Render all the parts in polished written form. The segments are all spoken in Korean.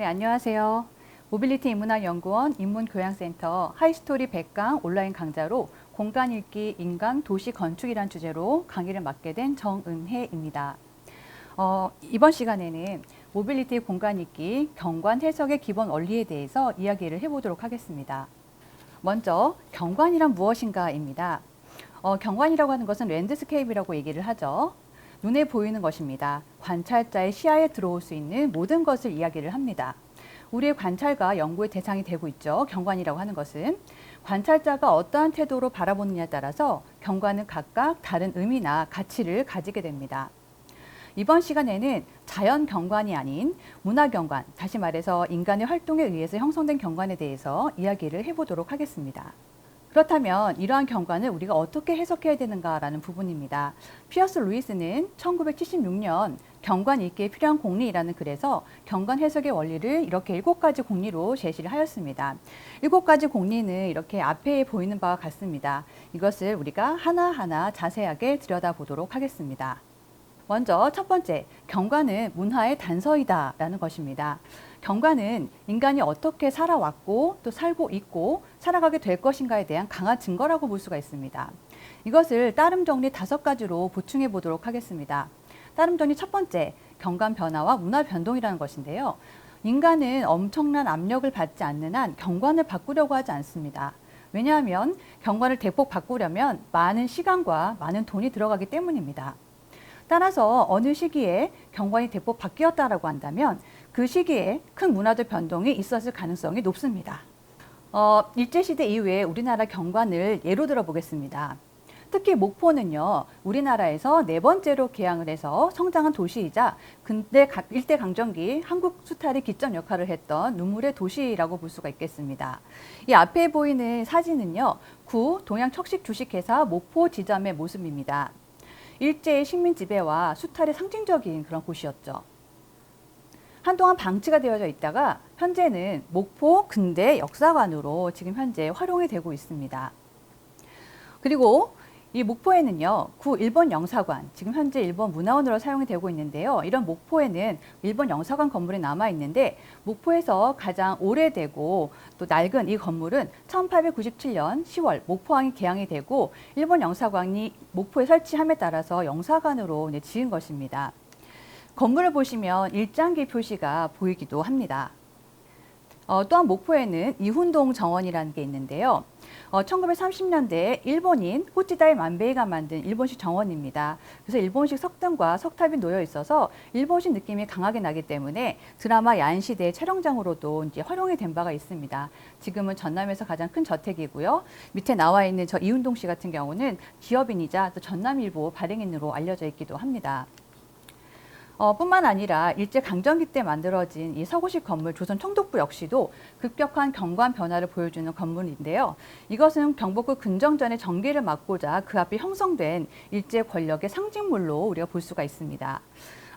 안녕하세요. 모빌리티 인문학연구원 인문교양센터 하이스토리 100강 온라인 강좌로 공간 읽기, 인간, 도시 건축이란 주제로 강의를 맡게 된 정은혜입니다. 이번 시간에는 모빌리티 공간 읽기, 경관 해석의 기본 원리에 대해서 이야기를 해보도록 하겠습니다. 먼저 경관이란 무엇인가입니다. 경관이라고 하는 것은 랜드스케이프라고 얘기를 하죠. 눈에 보이는 것입니다. 관찰자의 시야에 들어올 수 있는 모든 것을 이야기를 합니다. 우리의 관찰과 연구의 대상이 되고 있죠. 경관이라고 하는 것은 관찰자가 어떠한 태도로 바라보느냐에 따라서 경관은 각각 다른 의미나 가치를 가지게 됩니다. 이번 시간에는 자연 경관이 아닌 문화 경관, 다시 말해서 인간의 활동에 의해서 형성된 경관에 대해서 이야기를 해보도록 하겠습니다. 그렇다면 이러한 경관을 우리가 어떻게 해석해야 되는가라는 부분입니다. 피어스 루이스는 1976년 경관 읽기에 필요한 공리라는 글에서 경관 해석의 원리를 이렇게 7가지 공리로 제시를 하였습니다. 7가지 공리는 이렇게 앞에 보이는 바와 같습니다. 이것을 우리가 하나하나 자세하게 들여다보도록 하겠습니다. 먼저 첫 번째, 경관은 문화의 단서이다 라는 것입니다. 경관은 인간이 어떻게 살아왔고 또 살고 있고 살아가게 될 것인가에 대한 강한 증거라고 볼 수가 있습니다. 이것을 따름 정리 5가지로 보충해 보도록 하겠습니다. 따름 정리 첫 번째, 경관 변화와 문화 변동이라는 것인데요. 인간은 엄청난 압력을 받지 않는 한 경관을 바꾸려고 하지 않습니다. 왜냐하면 경관을 대폭 바꾸려면 많은 시간과 많은 돈이 들어가기 때문입니다. 따라서 어느 시기에 경관이 대폭 바뀌었다라고 한다면 그 시기에 큰 문화적 변동이 있었을 가능성이 높습니다. 일제시대 이후에 우리나라 경관을 예로 들어 보겠습니다. 특히 목포는요, 우리나라에서 4번째로 개항을 해서 성장한 도시이자 근대 일제강점기 한국 수탈의 기점 역할을 했던 눈물의 도시라고 볼 수가 있겠습니다. 이 앞에 보이는 사진은요, 구 동양척식주식회사 목포 지점의 모습입니다. 일제의 식민 지배와 수탈의 상징적인 그런 곳이었죠. 한동안 방치가 되어져 있다가 현재는 목포 근대 역사관으로 지금 현재 활용이 되고 있습니다. 그리고 이 목포에는요, 구 일본 영사관, 지금 현재 일본 문화원으로 사용이 되고 있는데요. 이런 목포에는 일본 영사관 건물이 남아 있는데 목포에서 가장 오래되고 또 낡은 이 건물은 1897년 10월 목포항이 개항이 되고 일본 영사관이 목포에 설치함에 따라서 영사관으로 지은 것입니다. 건물을 보시면 일장기 표시가 보이기도 합니다. 또한 목포에는 이훈동 정원이라는 게 있는데요. 1930년대에 일본인 호치다이 만베이가 만든 일본식 정원입니다. 그래서 일본식 석등과 석탑이 놓여 있어서 일본식 느낌이 강하게 나기 때문에 드라마 야인시대의 촬영장으로도 이제 활용이 된 바가 있습니다. 지금은 전남에서 가장 큰 저택이고요. 밑에 나와 있는 저 이훈동 씨 같은 경우는 기업인이자 또 전남일보 발행인으로 알려져 있기도 합니다. 뿐만 아니라 일제강점기 때 만들어진 이 서구식 건물 조선 청독부 역시도 급격한 경관 변화를 보여주는 건물인데요. 이것은 경복궁 근정전의 전개를 막고자 그 앞에 형성된 일제 권력의 상징물로 우리가 볼 수가 있습니다.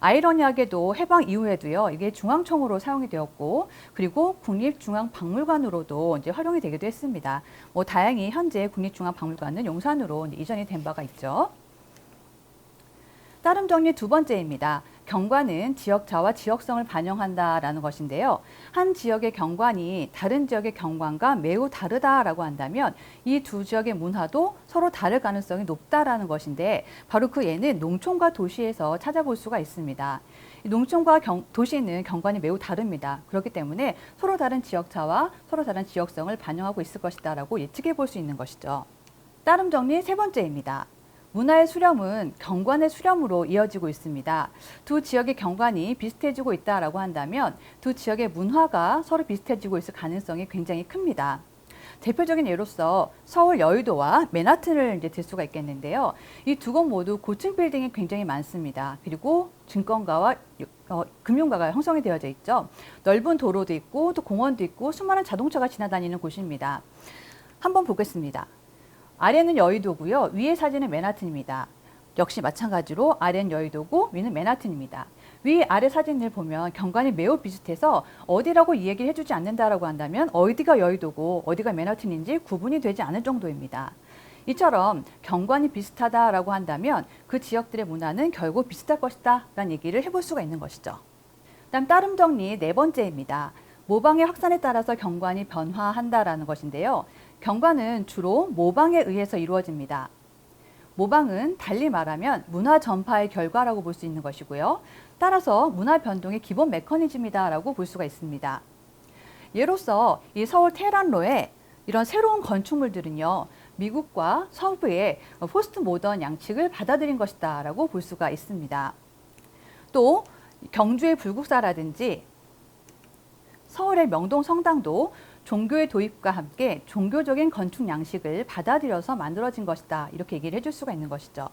아이러니하게도 해방 이후에도요, 이게 중앙청으로 사용이 되었고, 그리고 국립중앙박물관으로도 이제 활용이 되기도 했습니다. 다행히 현재 국립중앙박물관은 용산으로 이전이 된 바가 있죠. 따름 정리 2번째입니다. 경관은 지역자와 지역성을 반영한다라는 것인데요. 한 지역의 경관이 다른 지역의 경관과 매우 다르다라고 한다면 이 두 지역의 문화도 서로 다를 가능성이 높다라는 것인데 바로 그 예는 농촌과 도시에서 찾아볼 수가 있습니다. 농촌과 도시는 경관이 매우 다릅니다. 그렇기 때문에 서로 다른 지역차와 서로 다른 지역성을 반영하고 있을 것이다라고 예측해 볼 수 있는 것이죠. 따름 정리 3번째입니다. 문화의 수렴은 경관의 수렴으로 이어지고 있습니다. 두 지역의 경관이 비슷해지고 있다라고 한다면 두 지역의 문화가 서로 비슷해지고 있을 가능성이 굉장히 큽니다. 대표적인 예로서 서울 여의도와 맨하튼을 이제 들 수가 있겠는데요. 이 두 곳 모두 고층 빌딩이 굉장히 많습니다. 그리고 증권가와 금융가가 형성이 되어져 있죠. 넓은 도로도 있고 또 공원도 있고 수많은 자동차가 지나다니는 곳입니다. 한번 보겠습니다. 아래는 여의도고요. 위의 사진은 맨하튼입니다. 역시 마찬가지로 아래는 여의도고 위는 맨하튼입니다. 위 아래 사진을 보면 경관이 매우 비슷해서 어디라고 이 얘기를 해주지 않는다라고 한다면 어디가 여의도고 어디가 맨하튼인지 구분이 되지 않을 정도입니다. 이처럼 경관이 비슷하다라고 한다면 그 지역들의 문화는 결국 비슷할 것이다 라는 얘기를 해볼 수가 있는 것이죠. 다음 따름 정리 4번째입니다. 모방의 확산에 따라서 경관이 변화한다라는 것인데요. 경관은 주로 모방에 의해서 이루어집니다. 모방은 달리 말하면 문화 전파의 결과라고 볼 수 있는 것이고요. 따라서 문화 변동의 기본 메커니즘이다라고 볼 수가 있습니다. 예로서 이 서울 테헤란로의 이런 새로운 건축물들은요, 미국과 서부의 포스트 모던 양측을 받아들인 것이다라고 볼 수가 있습니다. 또 경주의 불국사라든지 서울의 명동 성당도 종교의 도입과 함께 종교적인 건축 양식을 받아들여서 만들어진 것이다. 이렇게 얘기를 해줄 수가 있는 것이죠.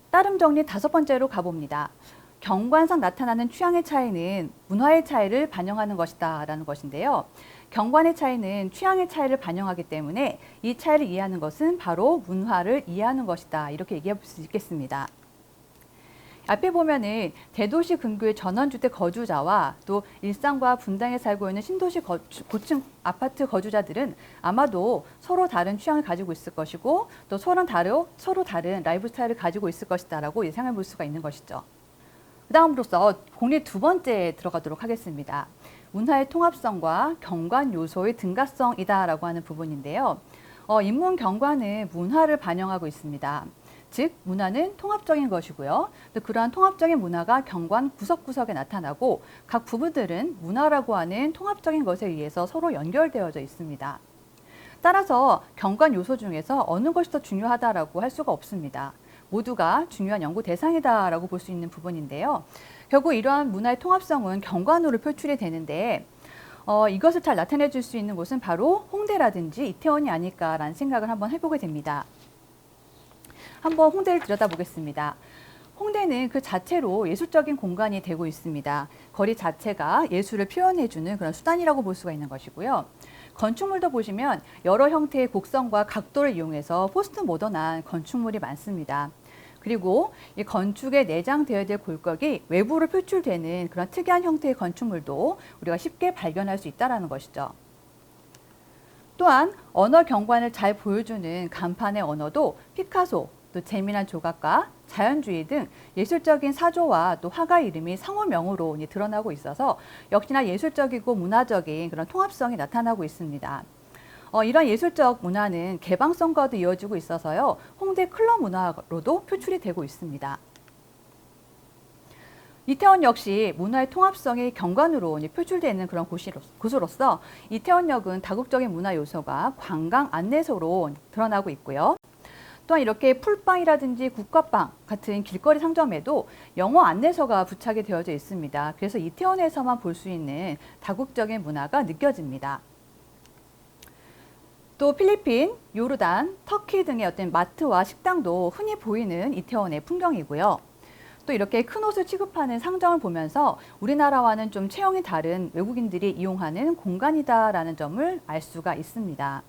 따름 정리 5번째로 가봅니다. 경관상 나타나는 취향의 차이는 문화의 차이를 반영하는 것이다 라는 것인데요. 경관의 차이는 취향의 차이를 반영하기 때문에 이 차이를 이해하는 것은 바로 문화를 이해하는 것이다. 이렇게 얘기해 볼 수 있겠습니다. 앞에 보면은 대도시 근교의 전원주택 거주자와 또 일산과 분당에 살고 있는 신도시 고층 아파트 거주자들은 아마도 서로 다른 취향을 가지고 있을 것이고 또 서로 다른 라이프 스타일을 가지고 있을 것이다라고 예상해 볼 수가 있는 것이죠. 그 다음으로서 공리 2번째에 들어가도록 하겠습니다. 문화의 통합성과 경관 요소의 등가성이다라고 하는 부분인데요. 인문 경관은 문화를 반영하고 있습니다. 즉 문화는 통합적인 것이고요. 또 그러한 통합적인 문화가 경관 구석구석에 나타나고 각 부분들은 문화라고 하는 통합적인 것에 의해서 서로 연결되어져 있습니다. 따라서 경관 요소 중에서 어느 것이 더 중요하다라고 할 수가 없습니다. 모두가 중요한 연구 대상이다라고 볼 수 있는 부분인데요. 결국 이러한 문화의 통합성은 경관으로 표출이 되는데 이것을 잘 나타내 줄 수 있는 곳은 바로 홍대라든지 이태원이 아닐까라는 생각을 한번 해보게 됩니다. 한번 홍대를 들여다보겠습니다. 홍대는 그 자체로 예술적인 공간이 되고 있습니다. 거리 자체가 예술을 표현해주는 그런 수단이라고 볼 수가 있는 것이고요. 건축물도 보시면 여러 형태의 곡선과 각도를 이용해서 포스트 모던한 건축물이 많습니다. 그리고 이 건축에 내장되어야 될 골격이 외부로 표출되는 그런 특이한 형태의 건축물도 우리가 쉽게 발견할 수 있다는 것이죠. 또한 언어 경관을 잘 보여주는 간판의 언어도 피카소, 또 재미난 조각가, 자연주의 등 예술적인 사조와 또 화가 이름이 상호명으로 드러나고 있어서 역시나 예술적이고 문화적인 그런 통합성이 나타나고 있습니다. 이런 예술적 문화는 개방성과도 이어지고 있어서요. 홍대 클럽 문화로도 표출이 되고 있습니다. 이태원 역시 문화의 통합성이 경관으로 표출되는 그런 곳으로서 이태원역은 다국적인 문화 요소가 관광 안내소로 드러나고 있고요. 또한 이렇게 풀빵이라든지 국화빵 같은 길거리 상점에도 영어 안내서가 부착이 되어져 있습니다. 그래서 이태원에서만 볼 수 있는 다국적인 문화가 느껴집니다. 또 필리핀, 요르단, 터키 등의 어떤 마트와 식당도 흔히 보이는 이태원의 풍경이고요. 또 이렇게 큰 옷을 취급하는 상점을 보면서 우리나라와는 좀 체형이 다른 외국인들이 이용하는 공간이다라는 점을 알 수가 있습니다.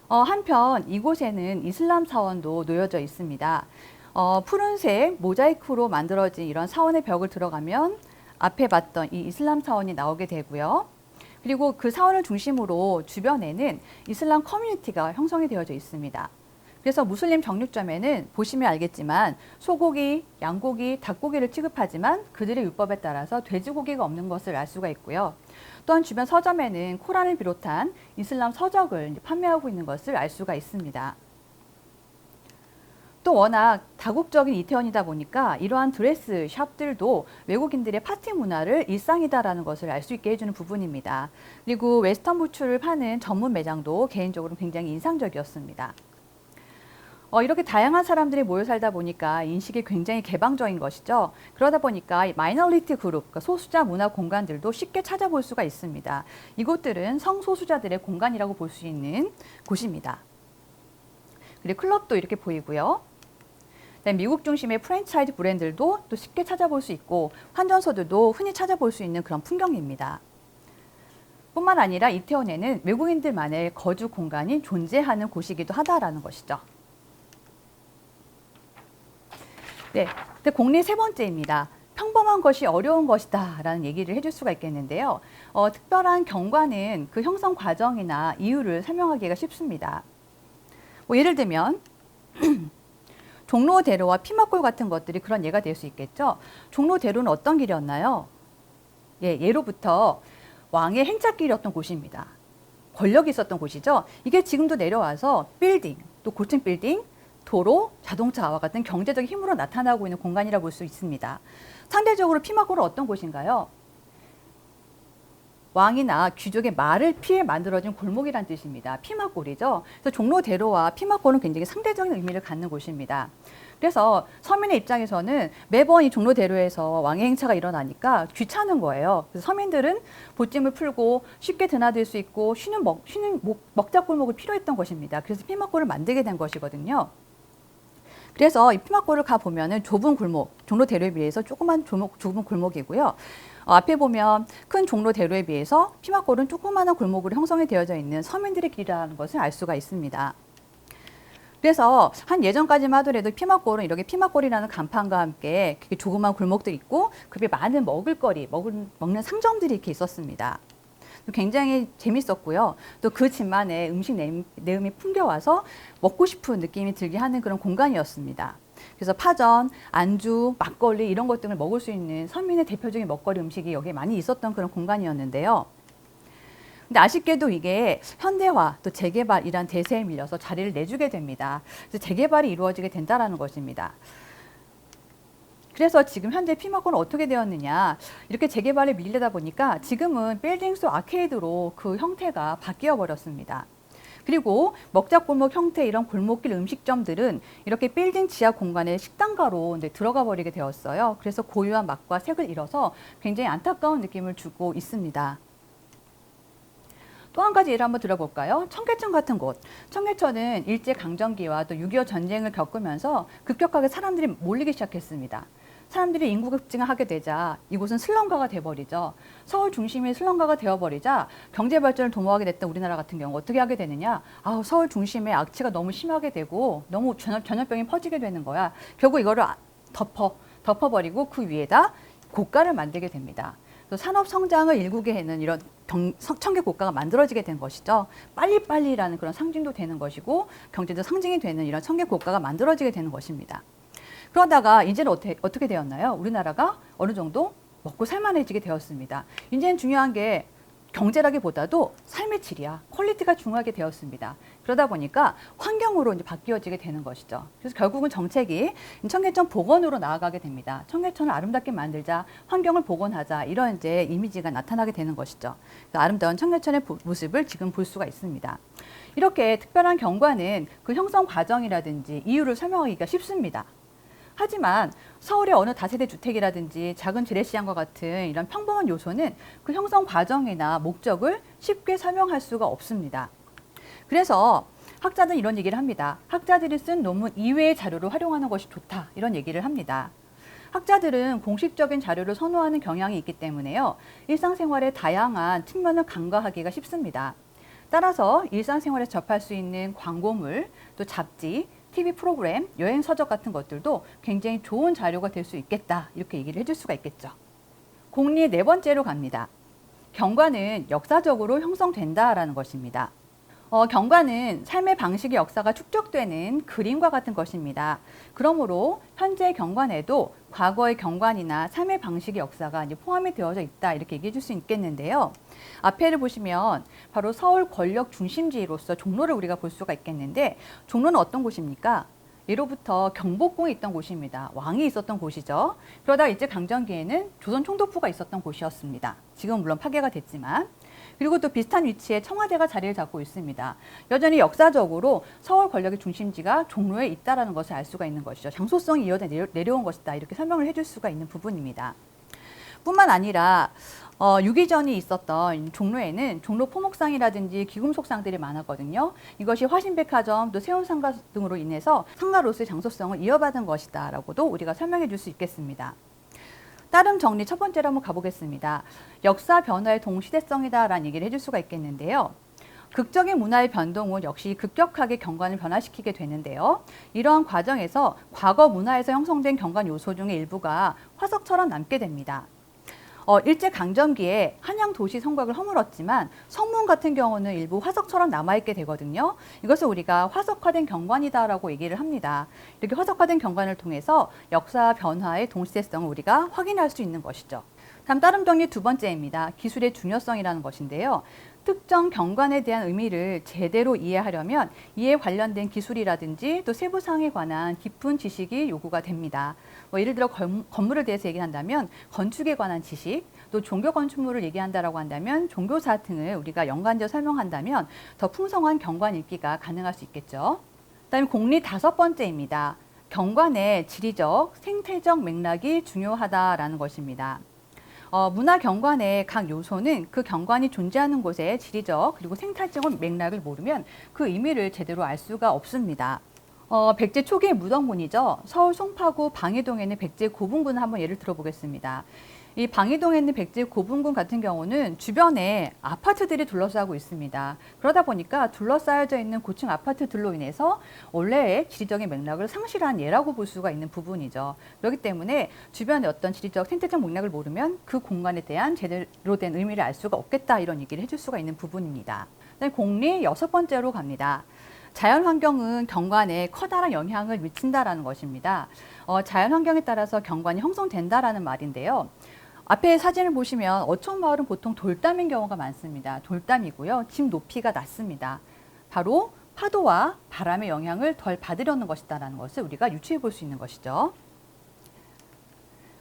한편 이곳에는 이슬람 사원도 놓여져 있습니다. 푸른색 모자이크로 만들어진 이런 사원의 벽을 들어가면 앞에 봤던 이 이슬람 사원이 나오게 되고요. 그리고 그 사원을 중심으로 주변에는 이슬람 커뮤니티가 형성이 되어져 있습니다. 그래서 무슬림 정육점에는 보시면 알겠지만 소고기, 양고기, 닭고기를 취급하지만 그들의 율법에 따라서 돼지고기가 없는 것을 알 수가 있고요. 또한 주변 서점에는 코란을 비롯한 이슬람 서적을 판매하고 있는 것을 알 수가 있습니다. 또 워낙 다국적인 이태원이다 보니까 이러한 드레스 샵들도 외국인들의 파티 문화를 일상이다라는 것을 알 수 있게 해주는 부분입니다. 그리고 웨스턴 부츠를 파는 전문 매장도 개인적으로 굉장히 인상적이었습니다. 이렇게 다양한 사람들이 모여 살다 보니까 인식이 굉장히 개방적인 것이죠. 그러다 보니까 마이너리티 그룹, 그러니까 소수자 문화 공간들도 쉽게 찾아볼 수가 있습니다. 이곳들은 성소수자들의 공간이라고 볼 수 있는 곳입니다. 그리고 클럽도 이렇게 보이고요. 미국 중심의 프랜차이즈 브랜드들도 또 쉽게 찾아볼 수 있고 환전소들도 흔히 찾아볼 수 있는 그런 풍경입니다. 뿐만 아니라 이태원에는 외국인들만의 거주 공간이 존재하는 곳이기도 하다라는 것이죠. 네, 공리 3번째입니다. 평범한 것이 어려운 것이다 라는 얘기를 해줄 수가 있겠는데요. 특별한 경관은 그 형성 과정이나 이유를 설명하기가 쉽습니다. 예를 들면 종로대로와 피막골 같은 것들이 그런 예가 될 수 있겠죠. 종로대로는 어떤 길이었나요? 예, 예로부터 왕의 행차길이었던 곳입니다. 권력이 있었던 곳이죠. 이게 지금도 내려와서 빌딩, 또 고층 빌딩, 도로, 자동차와 같은 경제적 힘으로 나타나고 있는 공간이라 볼 수 있습니다. 상대적으로 피막골은 어떤 곳인가요? 왕이나 귀족의 말을 피해 만들어진 골목이란 뜻입니다. 피막골이죠. 그래서 종로대로와 피막골은 굉장히 상대적인 의미를 갖는 곳입니다. 그래서 서민의 입장에서는 매번 이 종로대로에서 왕의 행차가 일어나니까 귀찮은 거예요. 그래서 서민들은 보찜을 풀고 쉽게 드나들 수 있고 쉬는 먹자골목을 필요했던 것입니다. 그래서 피막골을 만들게 된 것이거든요. 그래서 이 피막골을 가보면은 좁은 골목, 종로대로에 비해서 좁은 골목이고요. 앞에 보면 큰 종로대로에 비해서 피막골은 조그마한 골목으로 형성이 되어져 있는 서민들의 길이라는 것을 알 수가 있습니다. 그래서 한 예전까지만 하더라도 피막골은 이렇게 피막골이라는 간판과 함께 조그만 골목도 있고 그게 많은 먹을거리, 먹는 상점들이 이렇게 있었습니다. 굉장히 재밌었고요. 또 그 집만의 음식 내음이 풍겨와서 먹고 싶은 느낌이 들게 하는 그런 공간이었습니다. 그래서 파전, 안주, 막걸리 이런 것 등을 먹을 수 있는 서민의 대표적인 먹거리 음식이 여기에 많이 있었던 그런 공간이었는데요. 근데 아쉽게도 이게 현대화 또 재개발이란 대세에 밀려서 자리를 내주게 됩니다. 그래서 재개발이 이루어지게 된다는 것입니다. 그래서 지금 현재 피막골은 어떻게 되었느냐, 이렇게 재개발에 밀리다 보니까 지금은 빌딩 속 아케이드로 그 형태가 바뀌어 버렸습니다. 그리고 먹자골목 형태 이런 골목길 음식점들은 이렇게 빌딩 지하 공간에 식당가로 들어가 버리게 되었어요. 그래서 고유한 맛과 색을 잃어서 굉장히 안타까운 느낌을 주고 있습니다. 또 한 가지 예를 한번 들어볼까요? 청계천 같은 곳. 청계천은 일제강점기와 또 6.25 전쟁을 겪으면서 급격하게 사람들이 몰리기 시작했습니다. 사람들이 인구 급증을 하게 되자 이곳은 슬럼가가 돼버리죠. 서울 중심이 슬럼가가 되어버리자 경제 발전을 도모하게 됐던 우리나라 같은 경우 어떻게 하게 되느냐? 서울 중심에 악취가 너무 심하게 되고 너무 전염병이 퍼지게 되는 거야. 결국 이거를 덮어버리고 그 위에다 고가를 만들게 됩니다. 산업 성장을 일구게 하는 이런 청계 고가가 만들어지게 된 것이죠. 빨리빨리라는 그런 상징도 되는 것이고 경제적 상징이 되는 이런 청계 고가가 만들어지게 되는 것입니다. 그러다가 이제는 어떻게 되었나요? 우리나라가 어느 정도 먹고 살만해지게 되었습니다. 이제는 중요한 게 경제라기보다도 삶의 질이야, 퀄리티가 중요하게 되었습니다. 그러다 보니까 환경으로 이제 바뀌어지게 되는 것이죠. 그래서 결국은 정책이 청계천 복원으로 나아가게 됩니다. 청계천을 아름답게 만들자, 환경을 복원하자, 이런 이제 이미지가 나타나게 되는 것이죠. 아름다운 청계천의 모습을 지금 볼 수가 있습니다. 이렇게 특별한 경관은 그 형성 과정이라든지 이유를 설명하기가 쉽습니다. 하지만 서울의 어느 다세대 주택이라든지 작은 재래시장과 같은 이런 평범한 요소는 그 형성 과정이나 목적을 쉽게 설명할 수가 없습니다. 그래서 학자들은 이런 얘기를 합니다. 학자들이 쓴 논문 이외의 자료를 활용하는 것이 좋다, 이런 얘기를 합니다. 학자들은 공식적인 자료를 선호하는 경향이 있기 때문에요. 일상생활의 다양한 측면을 간과하기가 쉽습니다. 따라서 일상생활에서 접할 수 있는 광고물, 또 잡지, TV 프로그램, 여행 서적 같은 것들도 굉장히 좋은 자료가 될 수 있겠다, 이렇게 얘기를 해줄 수가 있겠죠. 공리 네 번째로 갑니다. 경관은 역사적으로 형성된다라는 것입니다. 경관은 삶의 방식의 역사가 축적되는 그림과 같은 것입니다. 그러므로 현재 경관에도 과거의 경관이나 삶의 방식의 역사가 이제 포함이 되어져 있다, 이렇게 얘기해 줄 수 있겠는데요. 앞에를 보시면 바로 서울 권력 중심지로서 종로를 우리가 볼 수가 있겠는데, 종로는 어떤 곳입니까? 예로부터 경복궁이 있던 곳입니다. 왕이 있었던 곳이죠. 그러다 이제 강점기에는 조선 총독부가 있었던 곳이었습니다. 지금은 물론 파괴가 됐지만. 그리고 또 비슷한 위치에 청와대가 자리를 잡고 있습니다. 여전히 역사적으로 서울 권력의 중심지가 종로에 있다는 것을 알 수가 있는 것이죠. 장소성이 이어져 내려온 것이다, 이렇게 설명을 해줄 수가 있는 부분입니다. 뿐만 아니라 6.2전이 있었던 종로에는 종로 포목상이라든지 귀금속상들이 많았거든요. 이것이 화신백화점, 또 세운상가 등으로 인해서 상가로서의 장소성을 이어받은 것이다 라고도 우리가 설명해 줄 수 있겠습니다. 따름 정리 첫 번째로 한번 가보겠습니다. 역사 변화의 동시대성이다라는 얘기를 해줄 수가 있겠는데요. 극적인 문화의 변동은 역시 급격하게 경관을 변화시키게 되는데요. 이러한 과정에서 과거 문화에서 형성된 경관 요소 중의 일부가 화석처럼 남게 됩니다. 일제강점기에 한양 도시 성곽을 허물었지만 성문 같은 경우는 일부 화석처럼 남아있게 되거든요. 이것을 우리가 화석화된 경관이다라고 얘기를 합니다. 이렇게 화석화된 경관을 통해서 역사 변화의 동시대성을 우리가 확인할 수 있는 것이죠. 다음 따름 정리 두 번째입니다. 기술의 중요성이라는 것인데요. 특정 경관에 대한 의미를 제대로 이해하려면 이에 관련된 기술이라든지 또 세부사항에 관한 깊은 지식이 요구가 됩니다. 예를 들어 건물에 대해서 얘기한다면 건축에 관한 지식, 또 종교 건축물을 얘기한다라고 한다면 종교사 등을 우리가 연관지어 설명한다면 더 풍성한 경관 읽기가 가능할 수 있겠죠. 그다음에 공리 다섯 번째입니다. 경관의 지리적, 생태적 맥락이 중요하다라는 것입니다. 문화 경관의 각 요소는 그 경관이 존재하는 곳의 지리적 그리고 생態적 맥락을 모르면 그 의미를 제대로 알 수가 없습니다. 백제 초기의 무덤군이죠. 서울 송파구 방이동에 있는 백제 고분군을 한번 예를 들어보겠습니다. 이 방이동에 있는 백제 고분군 같은 경우는 주변에 아파트들이 둘러싸고 있습니다. 그러다 보니까 둘러싸여져 있는 고층 아파트들로 인해서 원래의 지리적인 맥락을 상실한 예라고 볼 수가 있는 부분이죠. 그렇기 때문에 주변의 어떤 지리적 생태적 맥락을 모르면 그 공간에 대한 제대로 된 의미를 알 수가 없겠다, 이런 얘기를 해줄 수가 있는 부분입니다. 공리 여섯 번째로 갑니다. 자연환경은 경관에 커다란 영향을 미친다라는 것입니다. 자연환경에 따라서 경관이 형성된다라는 말인데요. 앞에 사진을 보시면 어촌마을은 보통 돌담인 경우가 많습니다. 돌담이고요. 집 높이가 낮습니다. 바로 파도와 바람의 영향을 덜 받으려는 것이다라는 것을 우리가 유추해 볼 수 있는 것이죠.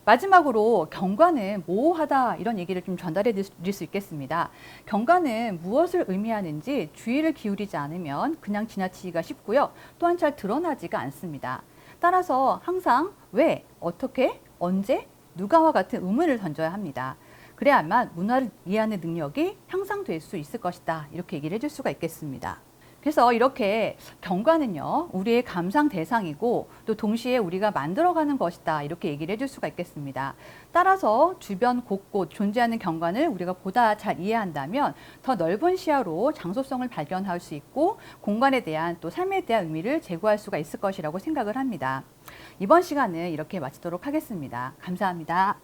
마지막으로 경관은 모호하다, 이런 얘기를 좀 전달해 드릴 수 있겠습니다. 경관은 무엇을 의미하는지 주의를 기울이지 않으면 그냥 지나치기가 쉽고요. 또한 잘 드러나지가 않습니다. 따라서 항상 왜, 어떻게, 언제, 누가와 같은 의문을 던져야 합니다. 그래야만 문화를 이해하는 능력이 향상될 수 있을 것이다, 이렇게 얘기를 해줄 수가 있겠습니다. 그래서 이렇게 경관은요, 우리의 감상 대상이고 또 동시에 우리가 만들어가는 것이다, 이렇게 얘기를 해줄 수가 있겠습니다. 따라서 주변 곳곳 존재하는 경관을 우리가 보다 잘 이해한다면 더 넓은 시야로 장소성을 발견할 수 있고 공간에 대한 또 삶에 대한 의미를 제고할 수가 있을 것이라고 생각을 합니다. 이번 시간은 이렇게 마치도록 하겠습니다. 감사합니다.